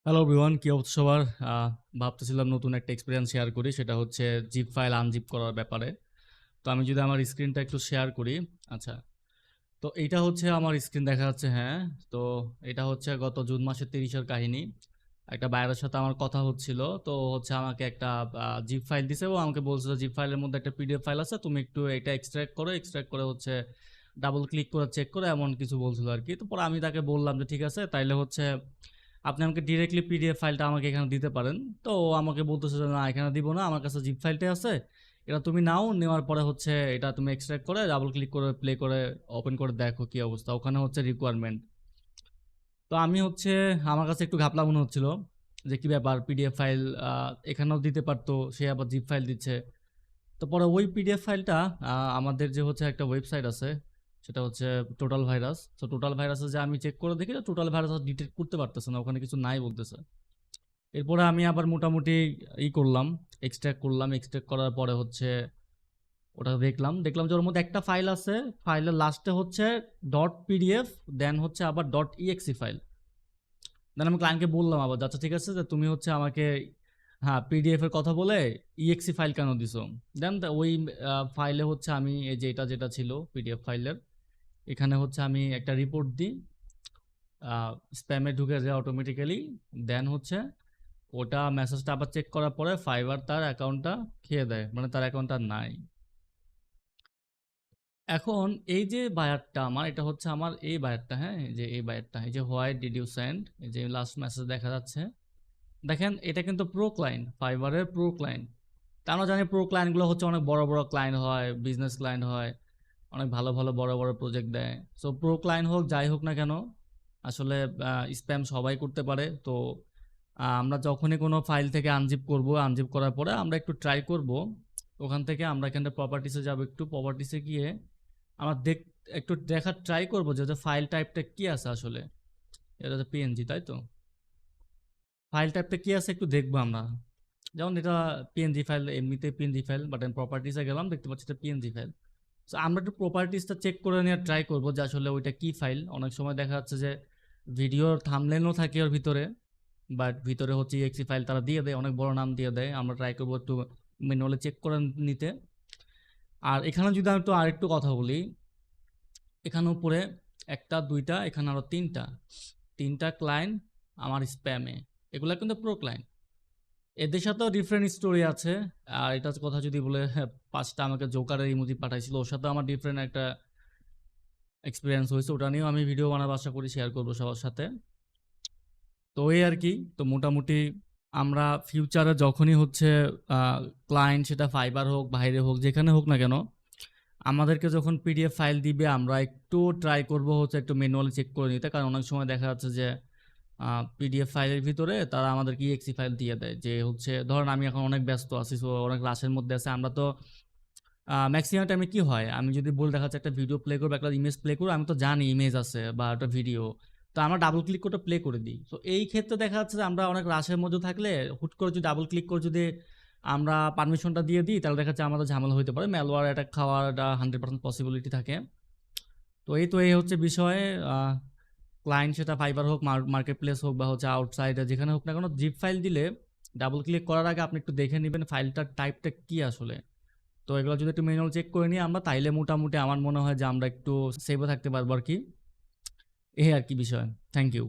Hello everyone, কি অবস্থা সবার? ভাবতেছিলাম নতুন একটা এক্সপেরিয়েন্স শেয়ার করি, সেটা হচ্ছে জিপ ফাইল আনজিপ করার ব্যাপারে। তো আমি যদি আমার স্ক্রিনটা একটু শেয়ার করি। আচ্ছা, তো এইটা হচ্ছে আমার স্ক্রিন দেখা যাচ্ছে, হ্যাঁ। তো এটা হচ্ছে গত জুন মাসের 30-এর কাহিনী। একটা বাইরের সাথে আমার কথা হচ্ছিল, তো হচ্ছে আমাকে একটা জিপ ফাইল দিছে এবং আমাকে বলছিল জিপ ফাইলের মধ্যে একটা পিডিএফ ফাইল আছে, তুমি একটু এটা এক্সট্রাক্ট করে হচ্ছে ডাবল ক্লিক করে চেক করে এমন কিছু বলছিল আর কি। তো পরে আমি তাকে বললাম যে ঠিক আছে, তাইলে হচ্ছে আপনি আমাকে ডিরেক্টলি পিডিএফ ফাইলটা আমাকে এখানে দিতে পারেন। তো ও আমাকে বলতেছে যে না, এখানে দিব না, আমার কাছে জিপ ফাইলটাই আছে, এটা তুমি নাও, নেওয়ার পরে হচ্ছে এটা তুমি এক্সট্রাক্ট করে ডাবল ক্লিক করে প্লে করে ওপেন করে দেখো কি অবস্থা, ওখানে হচ্ছে রিকোয়ারমেন্ট। তো আমি হচ্ছে আমার কাছে একটু ঘাপলা মনে হচ্ছিল যে কি ব্যাপার, পিডিএফ ফাইল এখানেও দিতে পারতো, সে আবার জিপ ফাইল দিচ্ছে। তো পরে ওই পিডিএফ ফাইলটা আমাদের যে হচ্ছে একটা ওয়েবসাইট আছে, সেটা হচ্ছে টোটাল ভাইরাস। তো টোটাল ভাইরাসে যে আমি চেক করে দেখি, টোটাল ভাইরাস ডিটেক্ট করতে পারতেছে না, ওখানে কিছু নাই বলতেছে। এরপরে আমি আবার মোটামুটি করলাম, এক্সট্রাক্ট করার পরে হচ্ছে ওটা দেখলাম যে ওর মধ্যে একটা ফাইল আছে, ফাইলের লাস্টে হচ্ছে ডট পিডিএফ, দেন হচ্ছে আবার ডট ইএক্সি ফাইল। দেন আমি ক্লায়েন্টকে বললাম আবার, আচ্ছা ঠিক আছে যে তুমি হচ্ছে আমাকে, হ্যাঁ, পিডিএফ এর কথা বলে ইএক্সি ফাইল কেন দিছো? দেন ওই ফাইলে হচ্ছে আমি এই যে এটা যেটা ছিল পিডিএফ ফাইলের, এখানে হচ্ছে আমি একটা রিপোর্ট দিই, স্প্যামে ঢুকে যায় অটোমেটিক্যালি। দেন হচ্ছে ওটা মেসেজটা আবার চেক করার পরে ফাইবার তার অ্যাকাউন্টটা খেয়ে দেয়, মানে তার অ্যাকাউন্টটা নাই। এখন এই যে বায়ারটা আমার, এটা হচ্ছে আমার এই বায়ারটা, হ্যাঁ, এই যে এই বায়ারটা, এই যে হোয়াই ডিড ইউ সেন্ড, এই যে লাস্ট মেসেজ দেখা যাচ্ছে, দেখেন এটা কিন্তু প্রো ক্লায়েন্ট, ফাইবারের প্রো ক্লায়েন্ট। তা আমরা জানি প্রো ক্লায়েন্টগুলো হচ্ছে অনেক বড় বড় ক্লায়েন্ট হয়, বিজনেস ক্লায়েন্ট হয়, অনেক ভালো ভালো বড় বড় প্রজেক্ট দেয়। সো প্রো ক্লায়েন্ট হোক যাই হোক না কেন, আসলে স্প্যাম সবাই করতে পারে। তো আমরা যখনই কোনো ফাইল থেকে আনজিপ করব, আনজিপ করার পরে আমরা একটু ট্রাই করব, ওখান থেকে আমরা এখানে প্রপার্টিসে যাব, একটু প্রপার্টিসে গিয়ে আমরা একটু দেখার ট্রাই করবো যে ফাইল টাইপটা কি আছে আসলে। এটা তো পিএনজি, তাই তো? ফাইল টাইপটা কি আছে একটু দেখবো আমরা। যেমন এটা পিএনজি ফাইল, এমনিতে পিএনজি ফাইল, বাট আমি প্রপার্টিসে গেলাম, দেখতে পাচ্ছি এটা পিএনজি ফাইল। তো আমরা একটু প্রপার্টিসটা চেক করে নেওয়ার ট্রাই করবো যে আসলে ওইটা কি ফাইল। অনেক সময় দেখা যাচ্ছে যে ভিডিওর থাম্বনেলও থাকে ওর ভিতরে, বাট ভিতরে হচ্ছে ইএক্সি ফাইল তারা দিয়ে দেয়, অনেক বড় নাম দিয়ে দেয়। আমরা ট্রাই করবো একটু ম্যানুয়ালি চেক করে নিতে। আর এখানে যদি আমি একটু আরেকটু কথা বলি, এখানে উপরে একটা দুইটা, এখানে আরো তিনটা, তিনটা ক্লায়েন্ট আমার স্প্যামে, এগুলা কিন্তু প্রো ক্লায়েন্ট। এদের সাথেও ডিফারেন্ট স্টোরি আছে। আর এটার কথা যদি বলে, হ্যাঁ, 5টা আমাকে জোকারের ইমোজি পাঠাইছিল, ওর সাথে আমার ডিফারেন্ট একটা এক্সপিরিয়েন্স হয়েছে, ওটা নিয়েও আমি ভিডিও বানাবার আশা করি শেয়ার করবো সবার সাথে। তো এই আর কি। তো মোটামুটি আমরা ফিউচারে যখনই হচ্ছে ক্লায়েন্ট, সেটা ফাইবার হোক বাইরে হোক যেখানে হোক না কেন, আমাদেরকে যখন পিডিএফ ফাইল দিবে আমরা একটু ট্রাই করব হচ্ছে একটু ম্যানুয়ালি চেক করে নিতে। কারণ অনেক সময় দেখা যাচ্ছে যে পিডিএফ ফাইলের ভিতরে তারা আমাদেরকে ইএক্সি ফাইল দিয়ে দেয়, যে হচ্ছে ধরেন আমি এখন অনেক ব্যস্ত আছি, সো অনেক রাশের মধ্যে আছে, আমরা তো ম্যাক্সিমাম টাইমে কি হয়, আমি যদি বলে দেখা যাচ্ছে একটা ভিডিও প্লে করবো, একটা ইমেজ প্লে করবো, আমি তো জানি ইমেজ আছে বা একটা ভিডিও, তো আমরা ডাবল ক্লিক করে প্লে করে দিই। তো এই ক্ষেত্রে দেখা যাচ্ছে যে আমরা অনেক রাশের মধ্যে থাকলে হুট করে যদি ডাবল ক্লিক করে যদি আমরা পারমিশনটা দিয়ে দিই, তাহলে দেখা যাচ্ছে আমাদের ঝামেলা হতে পারে, ম্যালওয়্যার অ্যাটাক খাওয়ার একটা 100% পসিবিলিটি থাকে। তো এই হচ্ছে বিষয়ে ক্লায়েন্ট, সেটা ফাইবার হোক, মার্কেট প্লেস হোক, বা হচ্ছে আউটসাইডে যেখানে হোক না কেন, জিপ ফাইল দিলে ডাবল ক্লিক করার আগে আপনি একটু দেখে নেবেন ফাইলটার টাইপটা কি আসলে। তো এগুলো যদি একটু ম্যানুয়াল চেক করে নিই আমরা, তাইলে মোটামুটি আমার মনে হয় যে আমরা একটু সেভে থাকতে পারবো আর কি। এই আর কি বিষয়। Thank you.